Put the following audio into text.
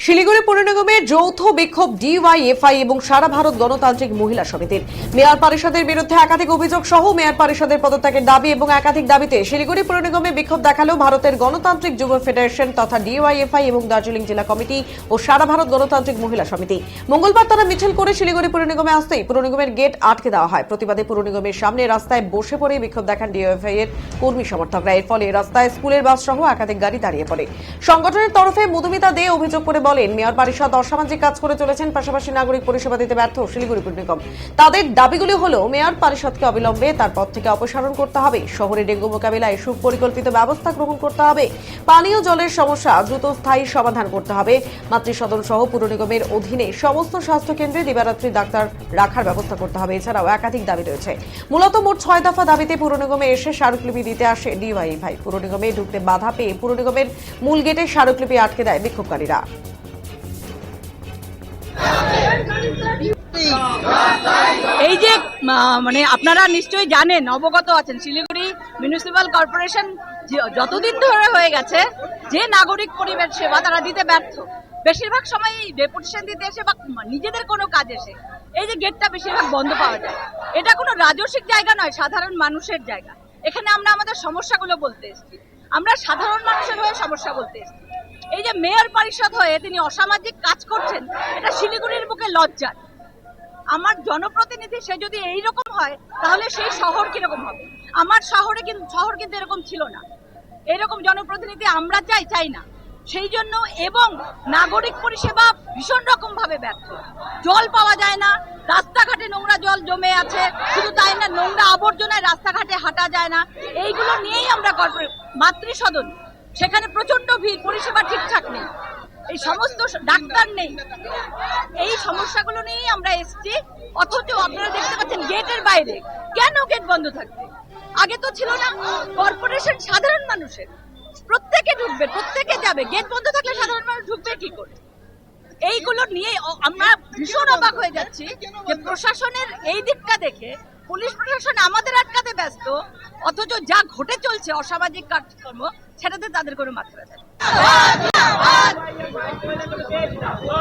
শিলিগুড়ি পৌর নিগমের যৌথ বিক্ষোভ ডিওয়াইএফআই এবং সারা ভারত গণতান্ত্রিক মহিলা সমিতির। মেয়র পরিষদের বিরুদ্ধে একাধিক অভিযোগ সহ মেয়র পরিষদের পদত্যাগের দাবি এবং একাধিক দাবিতে শিলিগুড়ি পৌর নিগমে বিক্ষোভ দেখালো ভারতের গণতান্ত্রিক যুব ফেডারেশন তথা ডিওয়াইএফআই এবং দার্জিলিং জেলা কমিটি ও সারা ভারত গণতান্ত্রিক মহিলা সমিতি। মঙ্গলবার তারা মিছিল করে শিলিগুড়ি পৌর নিগমে আসতেই পৌর নিগমের গেট আটকে দেওয়া হয়। প্রতিবাদে পৌর নিগমের সামনে রাস্তায় বসে পড়ে বিক্ষোভ দেখান ডিওয়াইএফআই এর কর্মী সমর্থকরা। এর ফলে রাস্তায় স্কুলের বাস সহ একাধিক গাড়ি দাঁড়িয়ে পড়ে। সংগঠনের তরফে মধুমিতা দে অভিযোগ করে বলেন, মেয়র পরিষদ অসামাজিক কাজ করে চলেছেন, পাশাপাশি নাগরিক পরিষেবা দিতে ব্যর্থ শিলিগুড়ি পৌর নিগম। তাদের দাবিগুলি হল, মেয়র পরিষদকে অবিলম্বে তার পদ থেকে অপসারণ করতে হবে, শহরে ডেঙ্গু মোকাবিলায় সুপরিকল্পিত ব্যবস্থা গ্রহণ করতে হবে, পানীয় জলের সমস্যা দ্রুত স্থায়ী সমাধান করতে হবে, মাতৃসদন সহ পৌর নিগমের অধীনে সমস্ত স্বাস্থ্য কেন্দ্রে দিবারাত্রি ডাক্তার রাখার ব্যবস্থা করতে হবে। এছাড়াও একাধিক দাবি রয়েছে। মূলত মোট 6 দফা দাবিতে পৌর নিগমে এসে স্মারকলিপি দিতে আসে ডিওয়াইএফআই। পৌর নিগমে ঢুকতে বাধা পেয়ে পৌর নিগমের মূল গেটে স্মারকলিপি আটকে দেয় বিক্ষোভকারীরা। এই যে মানে আপনারা নিশ্চয়ই জানেন, অবগত আছেন, শিলিগুড়ি মিউনিসিপাল কর্পোরেশন যতদিন ধরে হয়ে গেছে যে নাগরিক পরিবেশ সেবা তারা দিতে ব্যর্থ। বেশিরভাগ সময় ডেপুটেশন দিতে এসে বা নিজেদের কোনো কাজ এসে এই যে গেটটা বেশিরভাগ বন্ধ পাওয়া যায়। এটা কোনো রাজস্বিক জায়গা নয়, সাধারণ মানুষের জায়গা। এখানে আমরা আমাদের সমস্যাগুলো বলতে এসেছি, আমরা সাধারণ মানুষের হয়ে সমস্যা বলতে এসেছি। এই যে মেয়র পরিষদ হয়ে তিনি অসামাজিক কাজ করছেন, এটা শিলিগুড়ির বুকে লজ্জার। আমার জনপ্রতিনিধি সে যদি এইরকম হয় তাহলে সেই শহর কিরকম হবে? আমার শহর কিন্তু এরকম ছিল না। এরকম জনপ্রতিনিধি আমরা চাই না। সেই জন্য এবং নাগরিক পরিষেবা ভীষণ রকম ভাবে ব্যর্থ। জল পাওয়া যায় না, রাস্তাঘাটে নোংরা জল জমে আছে, শুধু তাই না, নোংরা আবর্জনায় রাস্তাঘাটে হাঁটা যায় না। এইগুলো নিয়েই আমরা মাতৃসদন, সেখানে প্রচন্ড ভিড়, পরিষেবা ঠিকঠাক নেই, এই সমস্ত ডাক্তার নেই, এই সমস্যাগুলো নিয়েই আমরা এসেছি। অথচ আপনারা দেখতে পাচ্ছেন গেটের বাইরে কেন গেট বন্ধ থাকবে? আগে তো ছিল না। কর্পোরেশন সাধারণ মানুষের, প্রত্যেকে ঢুকবে, প্রত্যেকে যাবে, গেট বন্ধ থাকলে সাধারণ মানুষ ঢুকবে কি করে? এইগুলো নিয়ে আমরা ভীষণ অবাক হয়ে যাচ্ছি যে প্রশাসনের এই দিকটা দেখে পুলিশ প্রশাসন আমাদের আটকাতে ব্যস্ত, অথচ যা ঘটে চলছে অসামাজিক কাজকর্ম সেটাতে তাদের কোনো মাত্রা নেই।